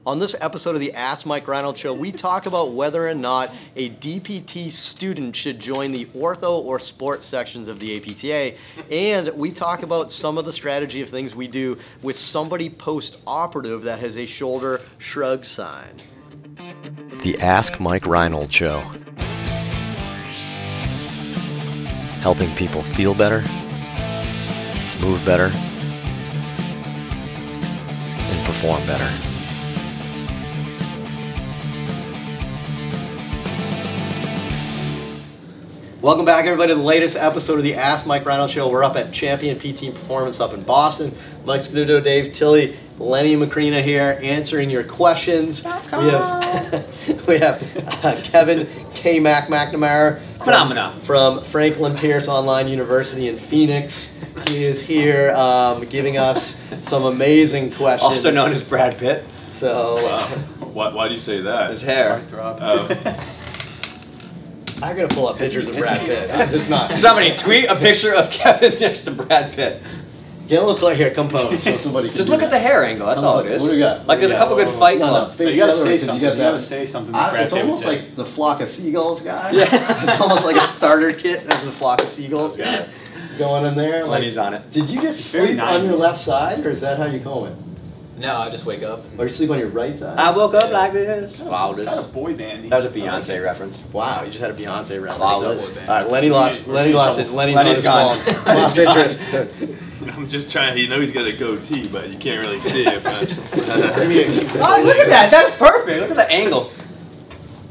On this episode of the Ask Mike Reinold Show, we talk about whether or not a DPT student should join the ortho or sports sections of the APTA, and we talk about some of the strategy of things we do with somebody post-operative that has a shoulder shrug sign. The Ask Mike Reinold Show. Helping people feel better, move better, and perform better. Welcome back, everybody, to the latest episode of the Ask Mike Reinold Show. We're up at Champion PT Performance up in Boston. Mike Scaduto, Dave Tilley, Lenny Macrina here answering your questions. We have Kevin K. McNamara from Franklin Pierce Online University in Phoenix. He is here giving us some amazing questions. Also known as Brad Pitt. So, why do you say that? His hair. I'm gonna pull up pictures of Brad Pitt. I'm just not. Somebody tweet a picture of Kevin next to Brad Pitt. Get a little close here. Come pose. So somebody. Just look at the hair angle. That's all it is. What do we got? Like there's a couple good fight clubs. You gotta say something. You gotta say something. It's almost like the Flock of Seagulls guy. Yeah. It's almost like a starter kit. There's the Flock of Seagulls guy going in there. Lenny's on it. Did you just sleep on your left side, or is that how you comb it? No, I just wake up. Or you sleep on your right side? I woke up like this. Wow, Kind of boy bandy. that was a Beyonce reference. Wow, you just had a Beyonce reference. Wow. All right, Lenny lost it. Lenny's gone. Lost interest. I'm just trying. He's got a goatee, but you can't really see it. But Oh, look at that. That's perfect. Look at the angle.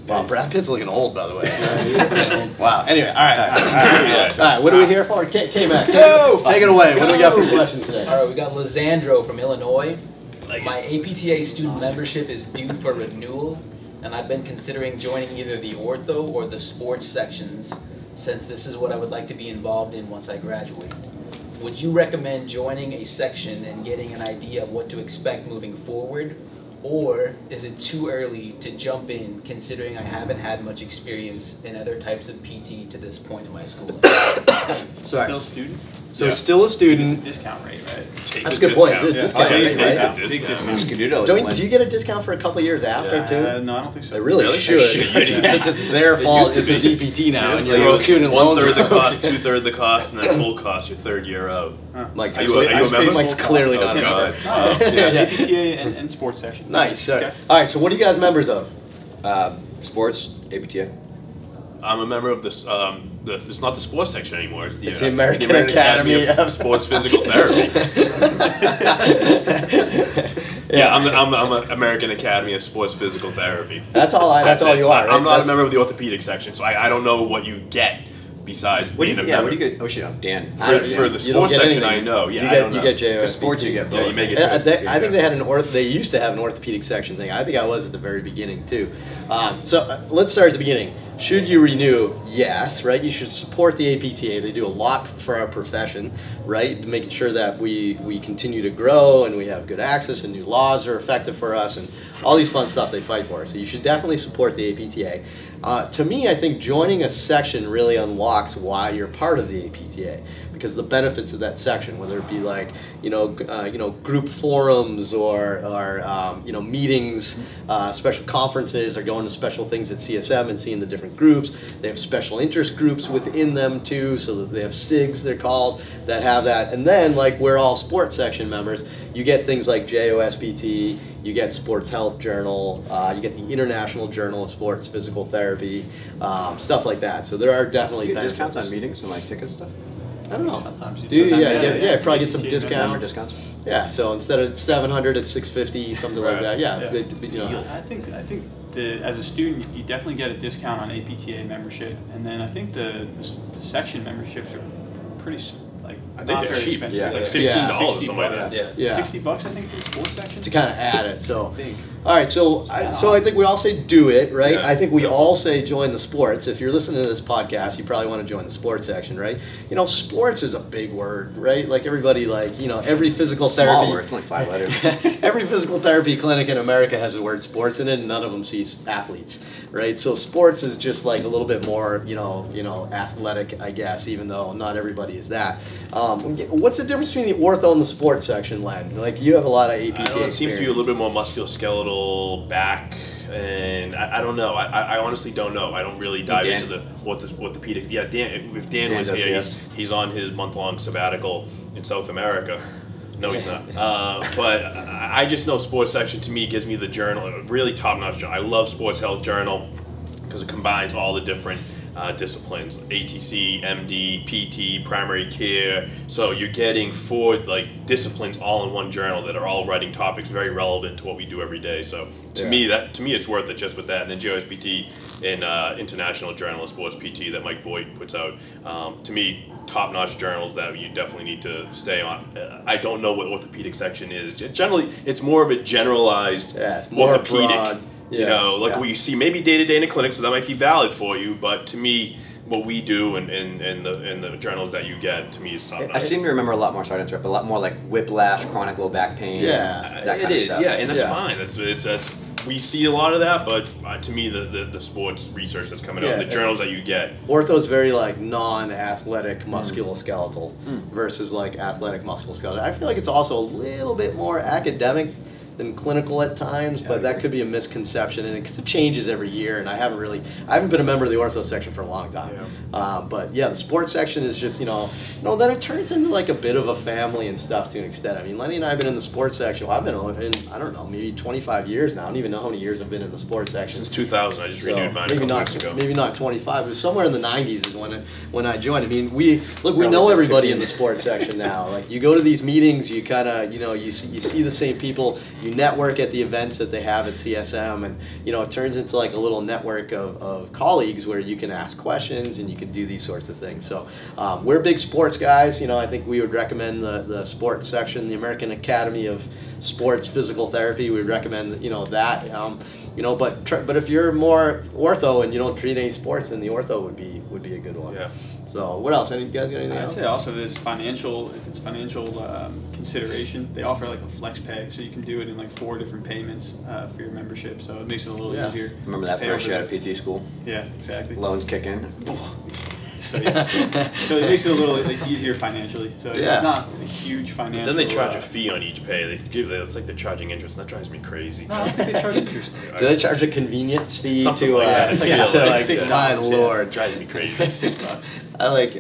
Wow, Brad Pitt's looking old, by the way. Wow. Anyway, all right. Yeah. What are we here for? K-Mac, take it away. What do we got for questions today? All right, we got Lisandro from Illinois. My APTA student membership is due for renewal, and I've been considering joining either the ortho or the sports sections, since this is what I would like to be involved in once I graduate. Would you recommend joining a section and getting an idea of what to expect moving forward? Or is it too early to jump in, considering I haven't had much experience in other types of PT to this point in my schooling? Sorry. Still a student? So still a student. Discount rate, right? That's a good point. It's a discount rate, right? Discount. Do you get a discount for a couple years after, too? No, I don't think so. They really should. Since it's their fault, it's a DPT now, and you're a student loans. 1/3 the cost, 2/3 the cost, and then full cost your third year out. Mike's Are you a member? Mike's clearly not a member. APTA and sports section. Nice. All right, so what are you guys members of? Sports, APTA. I'm a member of this. It's not the sports section anymore. It's the American Academy of Sports Physical Therapy. Yeah, I'm an American Academy of Sports Physical Therapy. That's all you are. Right? I'm not a member of the orthopedic section, so I don't know what you get besides being a member. What do you get? Oh shit, Dan. For the sports section, I know. Yeah, you get JOSPT. Sports, you get both. Yeah, you may get JOSPT. I think they used to have an orthopedic section thing. I think I was at the very beginning too. So let's start at the beginning. Should you renew? Yes, right? You should support the APTA. They do a lot for our profession, right? Making sure that we continue to grow and we have good access and new laws are effective for us and all these fun stuff they fight for. So you should definitely support the APTA. To me, I think joining a section really unlocks why you're part of the APTA, because the benefits of that section, whether it be like group forums or meetings, special conferences, or going to special things at CSM and seeing the different groups. They have special interest groups within them too, so that they have SIGs, they're called, that have that. And then, like we're all sports section members, you get things like JOSPT, you get Sports Health Journal, you get the International Journal of Sports Physical Therapy, stuff like that. So there are definitely benefits. Discounts on meetings and like ticket stuff. I don't know. Sometimes you do you? do. Yeah, probably get some Member discounts. discounts. Yeah, so instead of 700 at 650, something like that. Yeah. I think as a student, you definitely get a discount on APTA membership, and then I think the section memberships are pretty I think they're cheap. Expensive. Yeah. It's like like $16 or something like that. Yeah. $60, I think, for the sports section. To kind of add it. So, I think. all right. So I think we all say do it, right? Yeah. I think we all say join the sports. If you're listening to this podcast, you probably want to join the sports section, right? Sports is a big word, right? Like everybody, every physical therapy. Small word. It's only 5 letters. Every physical therapy clinic in America has the word sports in it, and none of them sees athletes, right? So sports is just like a little bit more, athletic, I guess, even though not everybody is that. What's the difference between the ortho and the sports section, Len? Like, you have a lot of APTA It seems to be a little bit more musculoskeletal back, and I don't know. I honestly don't know. I don't really dive into the orthopedic. Yeah, Dan. If Dan was here, he's on his month-long sabbatical in South America. No, he's not. But I just know sports section to me gives me the journal, really top-notch journal. I love Sports Health Journal because it combines all the different disciplines: ATC, MD, PT, primary care. So you're getting 4 like disciplines all in one journal that are all writing topics very relevant to what we do every day. So to me, it's worth it just with that. And then JOSPT and International Journal of Sports PT that Mike Voigt puts out. To me, top-notch journals that you definitely need to stay on. I don't know what orthopedic section is. Generally, it's more of a generalized it's more orthopedic. broad. You know, like what you see maybe day-to-day in a clinic, so that might be valid for you, but to me, what we do and the journals that you get, to me, is top-notch. I seem to remember a lot more, sorry to interrupt, but a lot more like whiplash, chronic low back pain. Yeah, that kind of stuff. Yeah, and that's fine. That's we see a lot of that, but to me, the sports research that's coming out, the journals that you get. Ortho's very like non-athletic musculoskeletal versus like athletic musculoskeletal. I feel like it's also a little bit more academic than clinical at times, but that could be a misconception, and it changes every year. And I haven't been a member of the ortho section for a long time. But yeah, the sports section is just then it turns into like a bit of a family and stuff to an extent. I mean, Lenny and I have been in the sports section. Well, I've been in, I don't know, maybe 25 years now. I don't even know how many years I've been in the sports section. Since 2000, I just renewed mine a couple weeks ago. Maybe not 25, but somewhere in the 90s is when I joined. I mean, we know everybody in the sports section now. Like, you go to these meetings, you kind of, you see the same people. You network at the events that they have at CSM, and it turns into like a little network of colleagues where you can ask questions and you can do these sorts of things. So we're big sports guys. I think we would recommend the sports section, the American Academy of Sports Physical Therapy. We would recommend that. But if you're more ortho and you don't treat any sports, then the ortho would be a good one. Yeah. So what else? You guys got anything else? I'd say also if it's financial consideration, they offer like a flex pay, so you can do it in like 4 different payments for your membership. So it makes it a little easier. Remember that first year at PT school? Yeah, exactly. Loans kick in. So so it makes it a little easier financially. So it's not a huge financial. Then they charge a fee on each pay. It's like they're charging interest, and that drives me crazy. No, I don't think they charge interest. Do they charge a convenience fee Something to? Like that. It's like $6. My Lord, it drives me crazy. $6. I like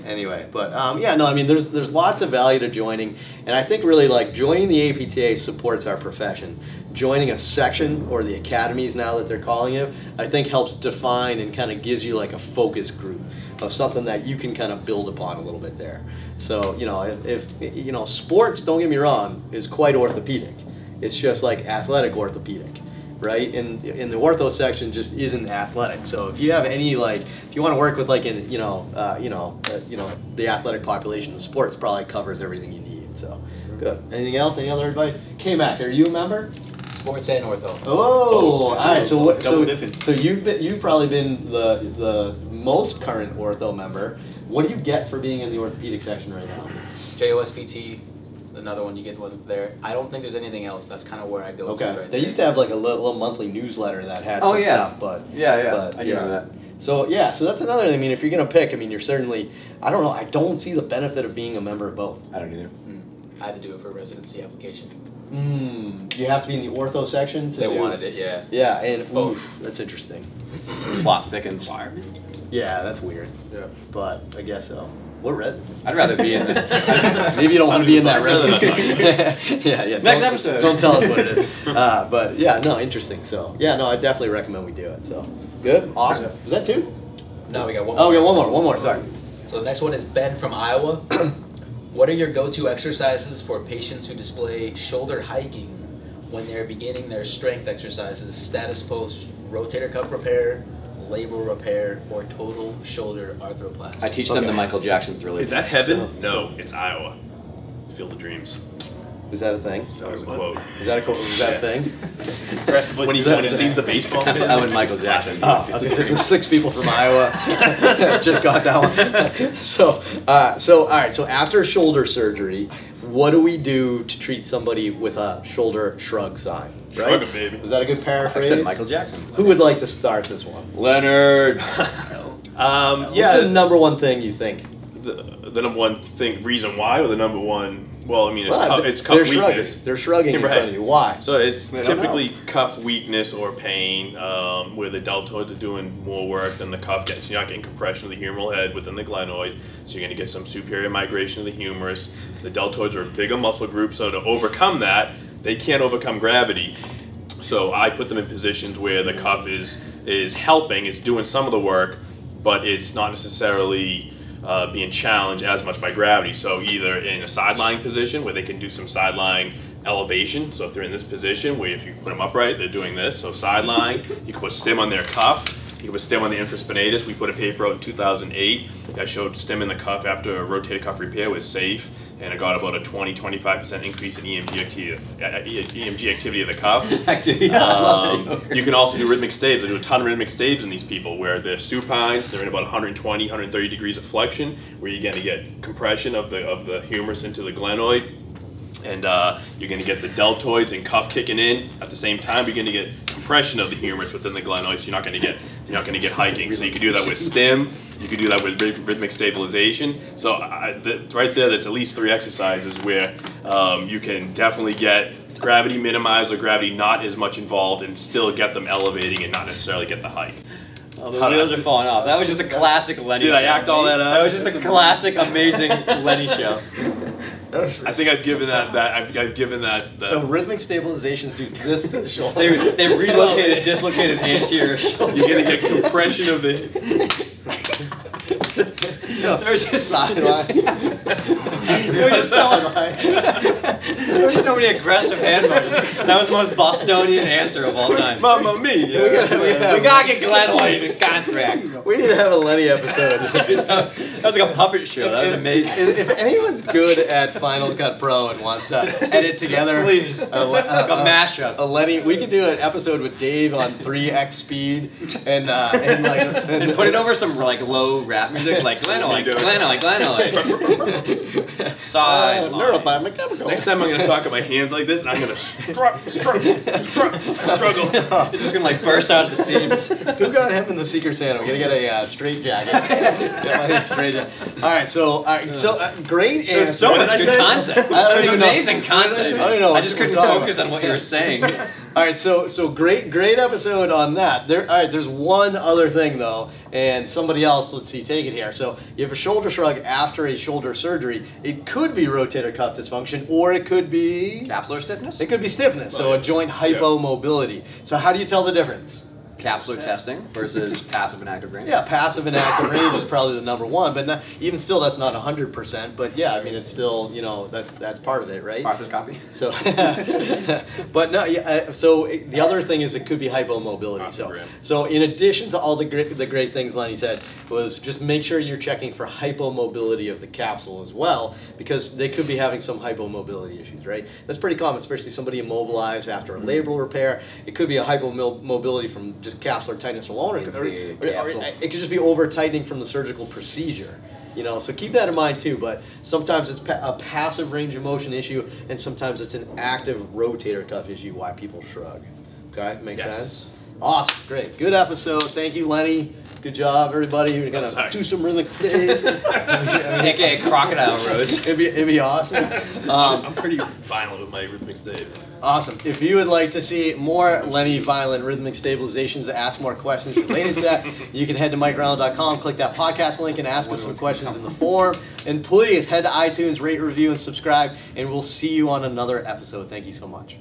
anyway, but I mean, there's lots of value to joining, and I think really like joining the APTA supports our profession. Joining a section, or the academies now that they're calling it, I think helps define and kind of gives you like a focus group of something that you can kind of build upon a little bit there. So if sports, don't get me wrong, is quite orthopedic. It's just like athletic orthopedic. Right, and in the ortho section just isn't athletic. So if you have any if you want to work with the athletic population, the sports probably covers everything you need. So good. Anything else? Any other advice? K-Mac, are you a member? Sports and ortho. Oh, all right. So what? Double dipping. So you've probably been the most current ortho member. What do you get for being in the orthopedic section right now? JOSPT. Another one, you get one there. I don't think there's anything else. That's kind of where I go to right They used to have like a little monthly newsletter that had some stuff, but I do know that. So so that's another thing. I mean, if you're gonna pick, I mean, you're certainly, I don't know, I don't see the benefit of being a member of both. I don't either. I had to do it for a residency application. You have to be in the ortho section to They wanted it, yeah. Yeah, and oof, that's interesting. Plot thickens. Yeah, that's weird. Yeah, but I guess so. What red? I'd rather be in the... Maybe you don't want to be in that red. yeah. Next episode. Don't tell us what it is. But yeah, no, interesting. So yeah, no, I definitely recommend we do it. So good, awesome. Was that 2? No, we got one more. Oh, we got one more. Sorry. So the next one is Ben from Iowa. What are your go-to exercises for patients who display shoulder hiking when they're beginning their strength exercises, status post, rotator cuff repair, labral repair, or total shoulder arthroplasty? I teach them the Michael Jackson Thriller. Is that heaven? No, it's Iowa. Field of Dreams. Is that a thing? That was a quote. Is that a thing? When he sees the baseball field. That was Michael Jackson. Oh, I was gonna say, the 6 people from Iowa just got that one. So all right. So after shoulder surgery, what do we do to treat somebody with a shoulder shrug sign? Right? Shrug 'em, baby. Was that a good paraphrase? I said Michael Jackson. Who would like to start this one? Leonard. What's the number one thing you think the number one reason why, or the number one? Well, I mean, it's cuff they're weakness. Shrugging. They're shrugging in front of you. Why? So it's typically cuff weakness or pain, where the deltoids are doing more work than the cuff gets. You're not getting compression of the humeral head within the glenoid, so you're going to get some superior migration of the humerus. The deltoids are a bigger muscle group, so to overcome that, they can't overcome gravity. So I put them in positions where the cuff is helping, it's doing some of the work, but it's not necessarily being challenged as much by gravity. So either in a sideline position where they can do some sideline elevation. So if they're in this position where if you put them upright, they're doing this. So sideline, you can put stim on their cuff. You can put stim on the infraspinatus. We put a paper out in 2008 that showed stim in the cuff after a rotator cuff repair was safe, and it got about a 20-25% increase in EMG activity of the cuff. You can also do rhythmic staves. I do a ton of rhythmic staves in these people where they're supine, they're in about 120, 130 degrees of flexion, where you're going to get compression of the humerus into the glenoid. And you're going to get the deltoids and cuff kicking in at the same time. You're going to get compression of the humerus within the glenoid, so you're not going to get hiking. So you can do that with stim. You can do that with rhythmic stabilization. So right there, that's at least 3 exercises where you can definitely get gravity minimized or gravity not as much involved, and still get them elevating and not necessarily get the hike. Oh, the wheels are falling off. That was just a classic Lenny show. Did I act all that out? That was just a classic, amazing Lenny show. I think I've given that. So rhythmic stabilizations do this to the shoulder. They relocated, dislocated anterior shoulder. You're gonna get compression of the. There's just sideline. There was so many aggressive hand motions. That was the most Bostonian answer of all time. Mamma mia! We gotta get Glenn White in contract. We need to have a Lenny episode. That was like a puppet show. That was amazing. If anyone's good at Final Cut Pro and wants to edit together, please, a mashup. A Lenny, we could do an episode with Dave on 3x speed and put it over some like low rap music, like Glenoid. Neurobiomechanical. Next time I'm going to talk with my hands like this, and I'm going to struggle. It's just going to like burst out at the seams. Who got him in the Secret Santa? We're going to get a straight jacket. All right, so great answer. There's so much good content. There's amazing content. I just couldn't focus on what you were saying. All right, so great episode on that. All right, there's one other thing though, and somebody else, let's see, take it here. So you have a shoulder shrug after a shoulder surgery. It could be rotator cuff dysfunction, or it could be capsular stiffness. It could be stiffness, so a joint hypomobility. So how do you tell the difference? Capsular testing versus passive and active range? Yeah, passive and active range is probably the number one, but even still, that's not 100%. But yeah, I mean, it's still, that's part of it, right? Arthroscopy. So, but no, yeah. So the other thing is it could be hypomobility. So in addition to all the great things Lenny said, was just make sure you're checking for hypomobility of the capsule as well, because they could be having some hypomobility issues, right? That's pretty common, especially somebody immobilized after a labral repair. It could be a hypomobility from just capsular tightness alone, or it could just be over tightening from the surgical procedure. So keep that in mind too. But sometimes it's a passive range of motion issue, and sometimes it's an active rotator cuff issue. Why people shrug? Okay, makes sense. Awesome, great, good episode. Thank you, Lenny. Good job, everybody. You're gonna do some rhythmic staves. AKA Crocodile Rose. It'd be awesome. I'm pretty violent with my rhythmic stave. Awesome. If you would like to see more Lenny violent rhythmic stabilizations, ask more questions related to that, you can head to MikeReinold.com, click that podcast link, and ask us some questions in the forum. And please head to iTunes, rate, review, and subscribe, and we'll see you on another episode. Thank you so much.